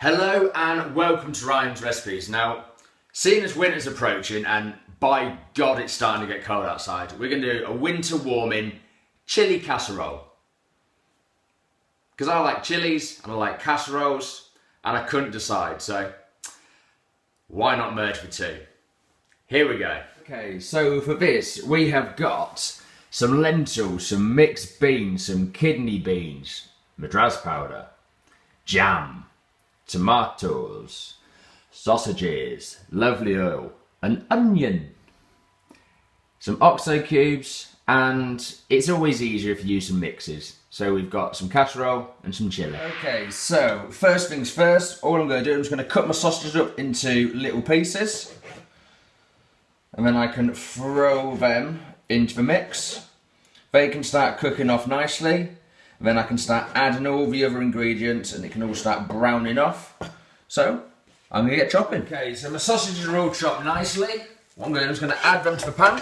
Hello and welcome to Ryan's Recipes. Now, seeing as winter's approaching and by God it's starting to get cold outside, we're going to do a winter warming chili casserole. Because I like chilies and I like casseroles and I couldn't decide, so why not merge the two? Here we go. Okay, so for this we have got some lentils, some mixed beans, some kidney beans, Madras powder, jam, tomatoes, sausages, lovely oil, an onion, some Oxo Cubes, and it's always easier if you use some mixes. So we've got some casserole and some chili. Okay, so first things first, all I'm going to do, I'm just going to cut my sausages up into little pieces. And then I can throw them into the mix. They can start cooking off nicely. Then I can start adding all the other ingredients and it can all start browning off. So, I'm going to get chopping. Okay, so my sausages are all chopped nicely. What I'm just going to add them to the pan.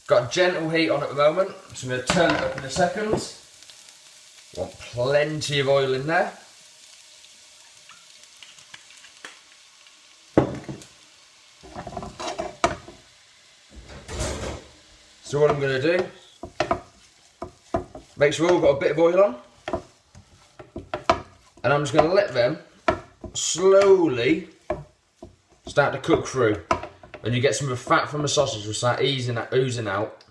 Got gentle heat on at the moment, so I'm going to turn it up in a second. Want plenty of oil in there. So what I'm going to do, make sure we've all got a bit of oil on, and I'm just going to let them slowly start to cook through. And you get some of the fat from the sausage will start oozing out,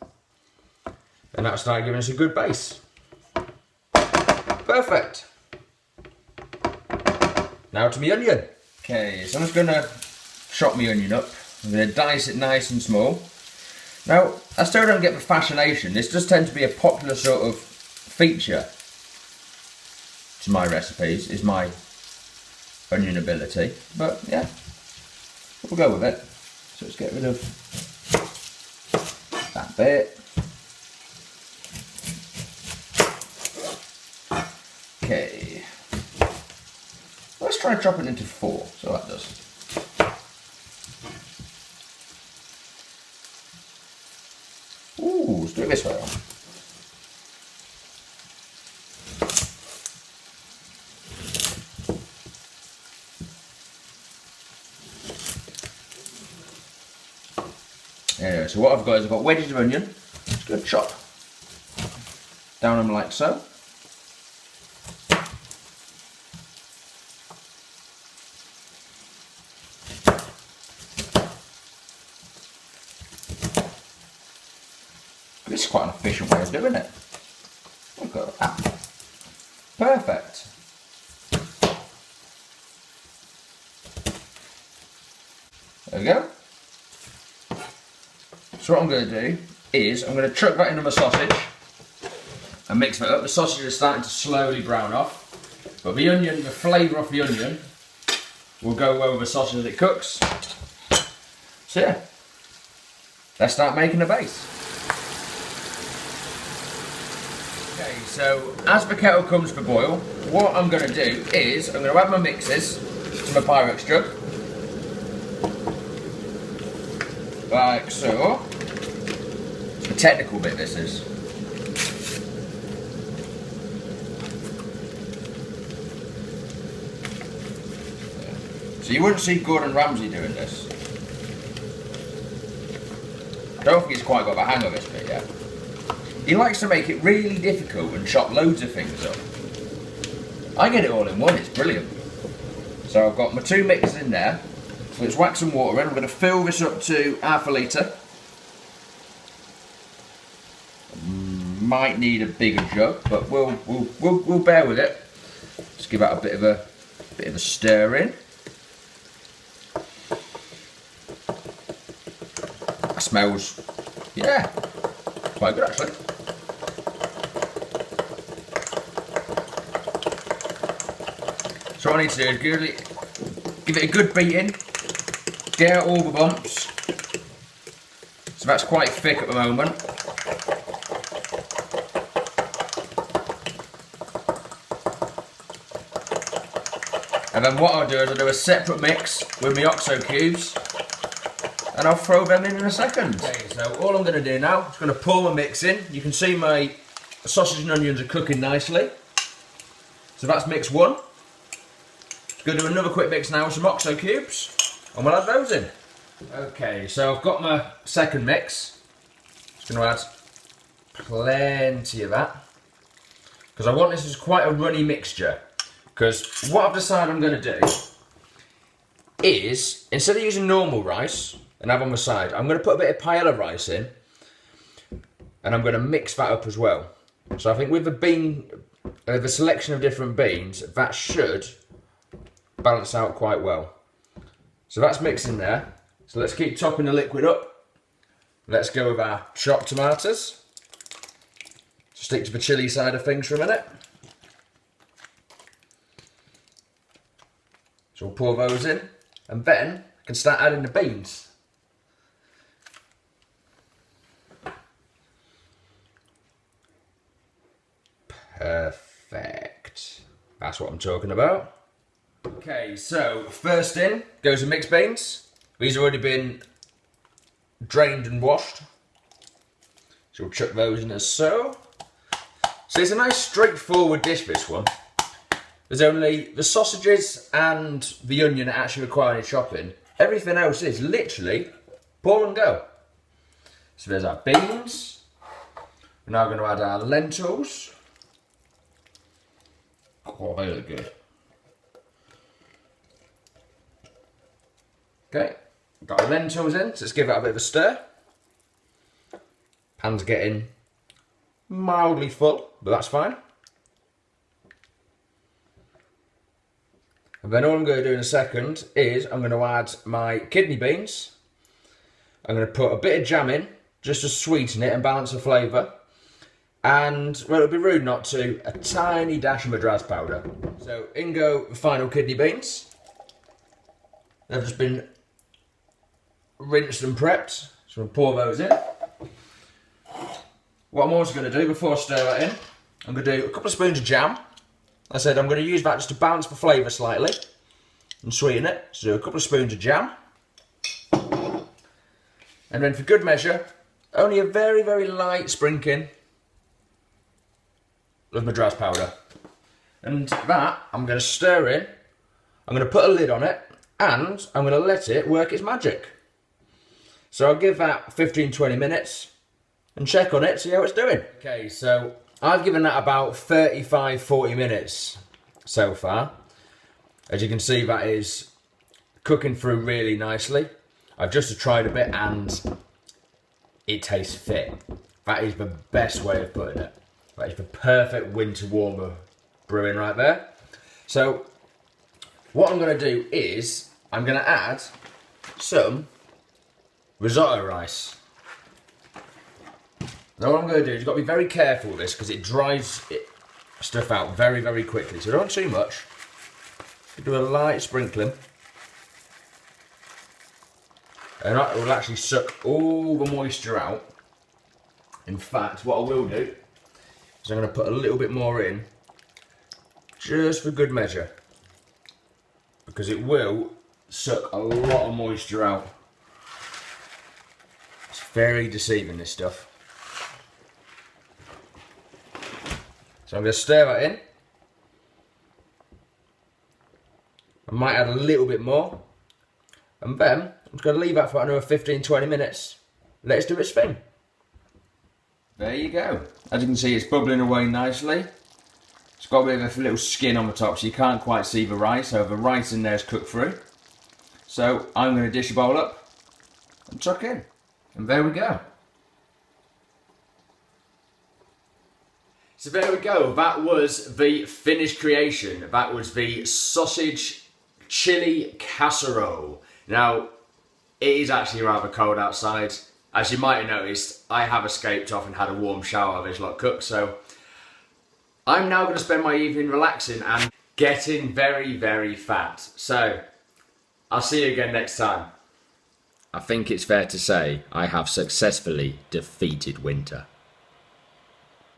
and that'll start giving us a good base. Perfect. Now to my onion. Okay, so I'm just going to chop my onion up. I'm going to dice it nice and small. Now, I still don't get the fascination. This does tend to be a popular sort of feature to my recipes, is my onion ability. But yeah, we'll go with it. So let's get rid of that bit. Okay. Let's try chopping into 4, so that does. Ooh, let's do it this way on. Anyway, so what I've got is I've got wedges of onion. Just going to chop down them like so. This is quite an efficient way of doing it. Look at that. Perfect. There we go. So what I'm going to do is I'm going to chuck that into my sausage and mix that up. The sausage is starting to slowly brown off, but the onion, the flavour of the onion will go well with the sausage as it cooks. So yeah, let's start making a base. Okay, so as the kettle comes to boil, what I'm going to do is I'm going to add my mixes to my Pyrex jug, like so. The technical bit this is. So you wouldn't see Gordon Ramsay doing this. I don't think he's quite got the hang of this bit yet. He likes to make it really difficult and chop loads of things up. I get it all in one, it's brilliant. So I've got my 2 mixes in there. So let's whack some water in. I'm going to fill this up to half a litre. Might need a bigger jug, but we'll bear with it. Just give that a bit of a stir in. That smells, yeah, quite good actually. So what I need to do is give it a good beating, get out all the bumps. So that's quite thick at the moment. And then what I'll do is I'll do a separate mix with my Oxo Cubes and I'll throw them in a second. Okay, so all I'm going to do now is going to pour my mix in. You can see my sausage and onions are cooking nicely. So that's mix 1. Going to do another quick mix now with some Oxo Cubes, and we'll add those in. Okay, so I've got my second mix. Just going to add plenty of that, because I want this as quite a runny mixture. Because what I've decided I'm going to do is, instead of using normal rice and have on the side, I'm going to put a bit of paella rice in, and I'm going to mix that up as well. So I think with the selection of different beans, that should balance out quite well. So that's mixing there. So let's keep topping the liquid up. Let's go with our chopped tomatoes. Stick to the chilli side of things for a minute. So we'll pour those in, and then I can start adding the beans. Perfect. That's what I'm talking about. Okay, so first in goes the mixed beans. These have already been drained and washed. So we'll chuck those in as so. So it's a nice straightforward dish, this one. There's only the sausages and the onion that actually require any chopping. Everything else is literally pour and go. So there's our beans. We're now going to add our lentils. Oh, they look good. Okay, got our lentils in, so let's give that a bit of a stir. Pan's getting mildly full, but that's fine. And then all I'm going to do in a second is I'm going to add my kidney beans. I'm going to put a bit of jam in, just to sweeten it and balance the flavour. And, well, it would be rude not to, a tiny dash of Madras powder. So in go the final kidney beans. They've just been rinsed and prepped, so we'll pour those in. What I'm also going to do before I stir that in, I'm going to do a couple of spoons of jam. I said I'm going to use that just to balance the flavour slightly and sweeten it. So a couple of spoons of jam. And then for good measure, only a very, very light sprinkling of Madras powder. And that I'm going to stir in. I'm going to put a lid on it, and I'm going to let it work its magic. So I'll give that 15-20 minutes and check on it, see how it's doing. Okay, so I've given that about 35-40 minutes so far. As you can see, that is cooking through really nicely. I've just tried a bit and it tastes fit. That is the best way of putting it. That is the perfect winter warmer brewing right there. So what I'm going to do is I'm going to add some risotto rice. Now what I'm going to do is you've got to be very careful with this because it dries stuff out very, very quickly. So don't too much. Do a light sprinkling. And that will actually suck all the moisture out. In fact, what I will do is I'm going to put a little bit more in, just for good measure, because it will suck a lot of moisture out. It's very deceiving, this stuff. So I'm going to stir that in. I might add a little bit more, and then I'm just going to leave that for another 15-20 minutes. Let's do its thing. There you go. As you can see, it's bubbling away nicely. It's got a bit of a little skin on the top, so you can't quite see the rice, so the rice in there is cooked through. So I'm going to dish a bowl up and tuck in. And there we go. So there we go. That was the finished creation. That was the sausage chili casserole. Now, it is actually rather cold outside. As you might have noticed, I have escaped off and had a warm shower of this lot cooked, so I'm now going to spend my evening relaxing and getting very, very fat. So, I'll see you again next time. I think it's fair to say I have successfully defeated winter.